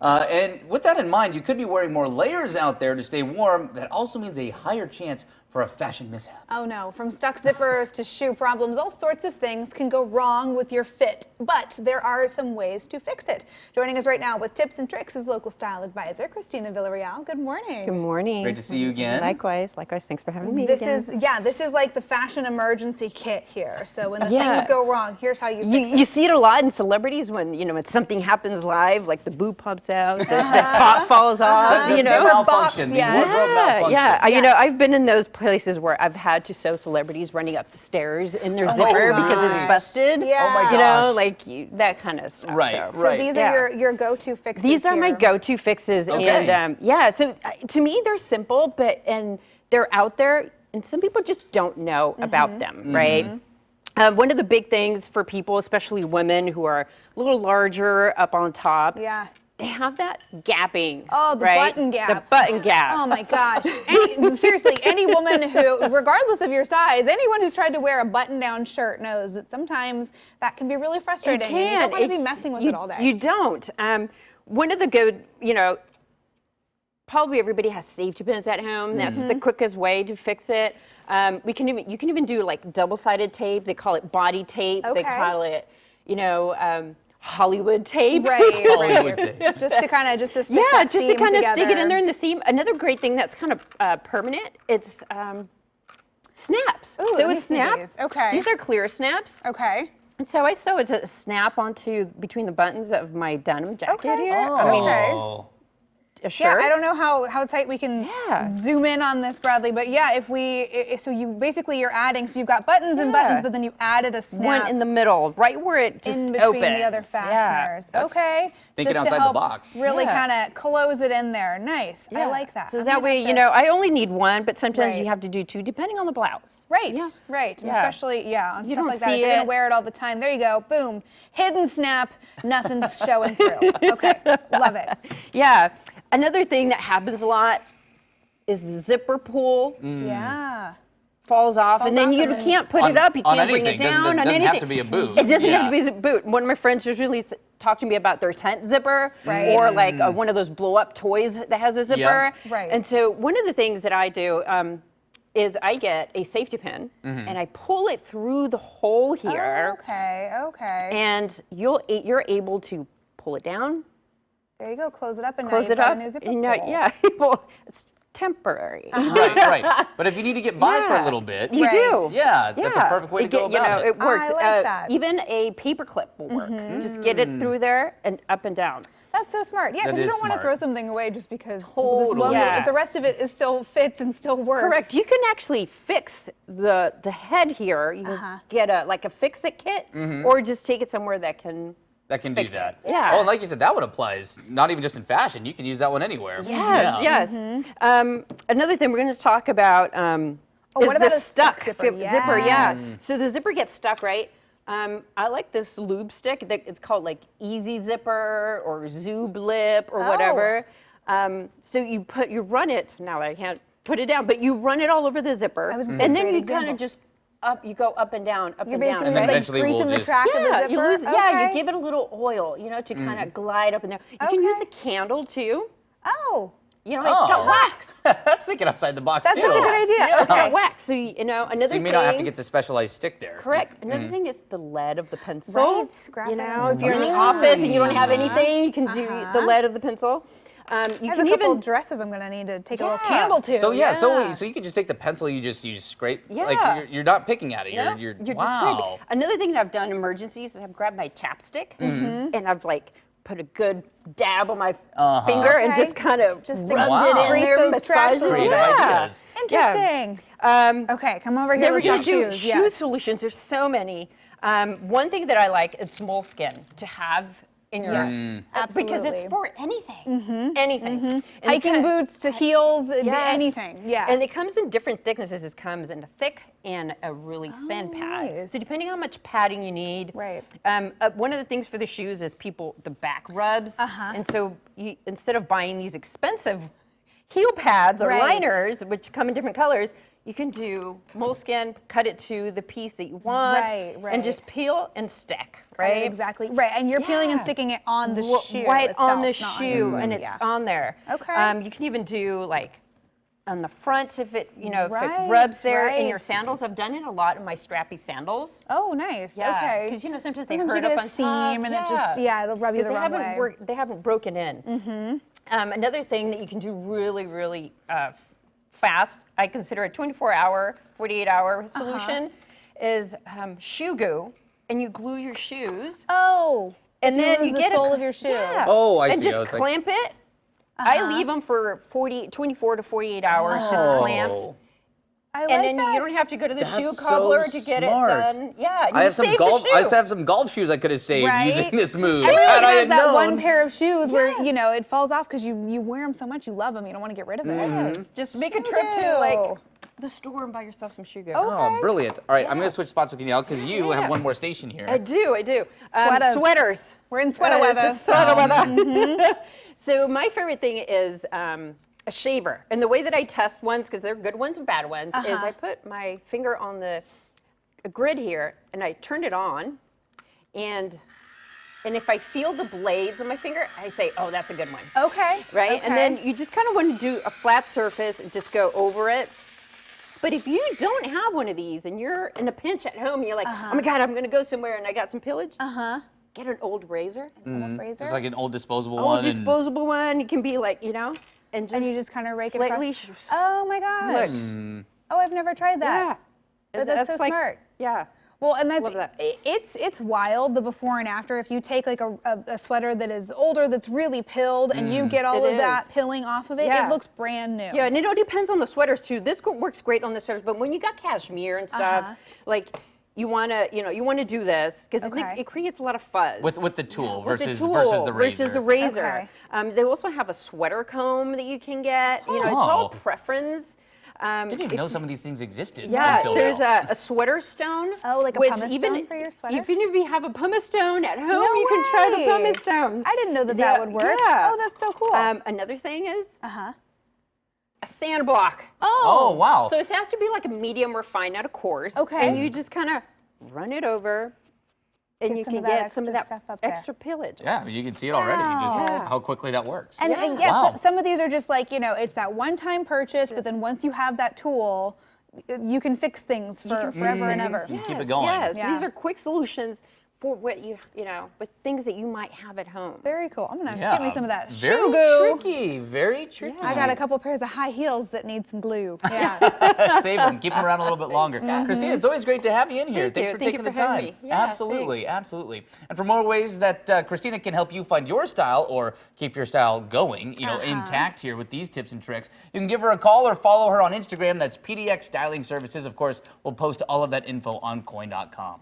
And with that in mind, you could be wearing more layers out there to stay warm. That also means a higher chance for a fashion mishap. Oh no, from stuck zippers to shoe problems, all sorts of things can go wrong with your fit, but there are some ways to fix it. Joining us right now with tips and tricks is local style advisor Christina Villarreal. Good morning. Good morning. Great to see you again. Likewise, Thanks for having me This again. is like the fashion emergency kit here. So when the things go wrong, here's how you fix it. You see it a lot in celebrities when, when something happens live, like the boob pops out, the top falls off, The malfunction, the wardrobe malfunction. Yeah, I've been in those places where I've had to sew celebrities running up the stairs in their zipper because it's busted. Yeah. Oh my gosh. That kind of stuff. Right, So these are your go-to fixes. These are my go-to fixes. Okay. And so to me, they're simple, and they're out there, and some people just don't know about them, right? One of the big things for people, especially women who are a little larger up on top, they have that gapping. Oh, the button gap. The button gap. Oh my gosh. Seriously, any woman who, regardless of your size, anyone who's tried to wear a button-down shirt knows that sometimes that can be really frustrating. And you don't want to be messing with it all day. You don't. One of the good, probably everybody has safety pins at home. That's the quickest way to fix it. You can even do like double-sided tape. They call it body tape. Okay. They call it, Hollywood tape. Right. Hollywood tape. Just to kind of stick just to kind of stick it in there in the seam. Another great thing that's kind of permanent. It's snaps. Ooh, So a snap. these. Okay. These are clear snaps. Okay. And so I sew it to snap onto between the buttons of my denim jacket here. Oh. A shirt. Yeah, I don't know how tight we can zoom in on this, Bradley, but yeah, so you're adding, so you've got buttons and buttons, but then you added a snap. One in the middle, right where it just in between opens. the other fasteners. Okay. Thinking just to outside help the box. Really kind of close it in there. Nice. I like that. So that way, I only need one, but sometimes you have to do two, depending on the blouse. Right, right. And especially, on You stuff don't like that. If see you're going it. to wear it all the time, there you go. Boom. Hidden snap. Nothing's showing through. Okay. Love it. Yeah. Another thing that happens a lot is the zipper pull. Yeah. Falls off, and then you can't put it up. You can't bring it down on anything. It doesn't have to be a boot. It doesn't have to be a boot. One of my friends just really talked to me about their tent zipper, or like one of those blow-up toys that has a zipper. Right. And so one of the things that I do is I get a safety pin and I pull it through the hole here. Okay. And you're able to pull it down. There you go. Close it up, and Close now it you've got up. a new zipper And pull. yeah, well, it's temporary. Right. But if you need to get by for a little bit, You do. Yeah, that's a perfect way to go about it. It works. I like that. Even a paper clip will work. Just get it through there and up and down. That's so smart. Yeah, because you don't want to throw something away just because this one, Yeah. if the rest of it still fits and still works. Correct. You can actually fix the head here. You can get a fix-it kit, or just take it somewhere that can. That can do that. Yeah. Oh, and like you said, that one applies not even just in fashion. You can use that one anywhere. Yes. Another thing we're going to talk about is what about the a stuck zipper? zipper. Yeah. So the zipper gets stuck, right? I like this lube stick. It's called like Easy Zipper or Zoob Lip or whatever. So you run it. Now I can't put it down, but you run it all over the zipper, and then you kind of just. You go up and down, up and down. You're basically like greasing the track of the zipper? You give it a little oil, to kind of glide up and down. You can use a candle too. Oh. It's got wax. That's thinking outside the box too. That's such a good idea. It's got wax. So, another thing. So you may not have to get the specialized stick there. Correct. Another thing is the lead of the pencil. Right. Scrap it. If you're in the office and you don't have anything, you can do the lead of the pencil. I have a couple dresses I'm going to need to take a little candle to. So so you can just take the pencil, you scrape. Yeah. Like you're not picking at it. You're just scraping. Another thing that I've done in emergencies is I've grabbed my chapstick and I've put a good dab on my finger and just kind of rubbed it in there, massaged it. Creative ideas. Interesting. Okay, come over here. Then we're Let's going talk to do shoes. shoe solutions. There's so many. One thing that I like is moleskin to have in your absolutely. because it's for anything, anything. And hiking boots to heels, anything. Yeah. And it comes in different thicknesses. It comes in a thick and a really thin pad. Nice. So depending on how much padding you need. Right. One of the things for the shoes is the back rubs. And so instead of buying these expensive heel pads or liners, which come in different colors, you can do moleskin, cut it to the piece that you want, Right, and just peel and stick, right? Exactly. Right. And you're peeling and Yeah. sticking it on the shoe. Right itself, on the not shoe, and foot. it's on there. Okay. You can even do like on the front if it, if Right, it rubs there in your right. sandals. I've done it a lot in my strappy sandals. Oh, nice. Yeah, Okay. because sometimes they Sometimes hurt you get up a on seam top. and it just, it'll rub you the Because wrong way. they haven't broken in. Another thing that you can do really, really fast, I consider a 24-hour, 48-hour solution, is shoe goo, and you glue your shoes. Oh. And then lose you the get sole of your shoe. Yeah. Oh, I and see. I just was like- clamp it. I leave them for 24 to 48 hours, just clamped. Oh. I like And then that. you don't have to go to the That's shoe so cobbler to get smart. it done. Yeah, and I you have some save golf. the shoe. I have some golf shoes I could have saved Right? using this move. Everyone Had I has had that known. one pair of shoes where, Yes. it falls off because you wear them so much, you love them, you don't want to get rid of it. Yes, just make a Shoe trip to like goo. the store and buy yourself some shoe goo. Oh, Okay. brilliant! All right, I'm going to switch spots with you now because you Yeah. have one more station here. I do. Sweaters. Sweaters. We're in sweater weather. It's sweater weather. So my favorite thing is a shaver. And the way that I test ones, because there are good ones and bad ones, is I put my finger on the grid here and I turn it on, and if I feel the blades on my finger, I say, oh, that's a good one. Okay. Right? Okay. And then you just kind of want to do a flat surface and just go over it. But if you don't have one of these and you're in a pinch at home, and you're like, oh my God, I'm going to go somewhere and I got some pillage. Get an old razor. Old razor. Just like an old disposable Old one. and- disposable one. It can be like, and And you just kind of rake it slightly. across. Oh my gosh. Look. Oh, I've never tried that. Yeah. But that's so like- smart. Yeah. Well, and that's Love that. it's wild, the before and after. If you take like a sweater that is older, that's really pilled, and you get all It of that is. pilling off of it, Yeah. it looks brand new. Yeah, and it all depends on the sweaters too. This works great on the sweaters, but when you got cashmere and stuff, like you want to do this because Okay. it creates a lot of fuzz. with the tool With versus the tool versus the razor. Versus the razor. Okay. They also have a sweater comb that you can get. It's all Oh. preference. Didn't even know some of these things existed Yeah, until there's now. a sweater stone. Oh, like a which pumice even, stone for your sweater? Even if you have a pumice stone at home, No you can try the way. pumice stone. I didn't know that that would work. Yeah. Oh, that's so cool. Another thing is a sand block. Oh, wow. So it has to be like a medium refined, not a coarse. Okay. And you just kind of run it over, and Get you some can of that get some of extra that stuff up there. extra pillage. Yeah, you can see it already. Just Wow. how quickly that works. And Yeah. yes, Wow. some of these are just like, it's that one-time purchase, but then once you have that tool, you can fix things for forever and ever. You keep it going. Yes, Yeah. these are quick solutions for what with things that you might have at home. Very cool. I'm gonna Yeah. get me some of that Very shoe goo. tricky. Very tricky. I got a couple pairs of high heels that need some glue. Yeah. Save them. Keep them around a little bit longer. Christina, it's always great to have you in here. Thank Thanks you. for Thank taking you the for having time. me. Yeah, Absolutely, thanks. absolutely. And for more ways that Christina can help you find your style or keep your style going, intact here with these tips and tricks, you can give her a call or follow her on Instagram. That's PDX Styling Services. Of course, we'll post all of that info on coin.com.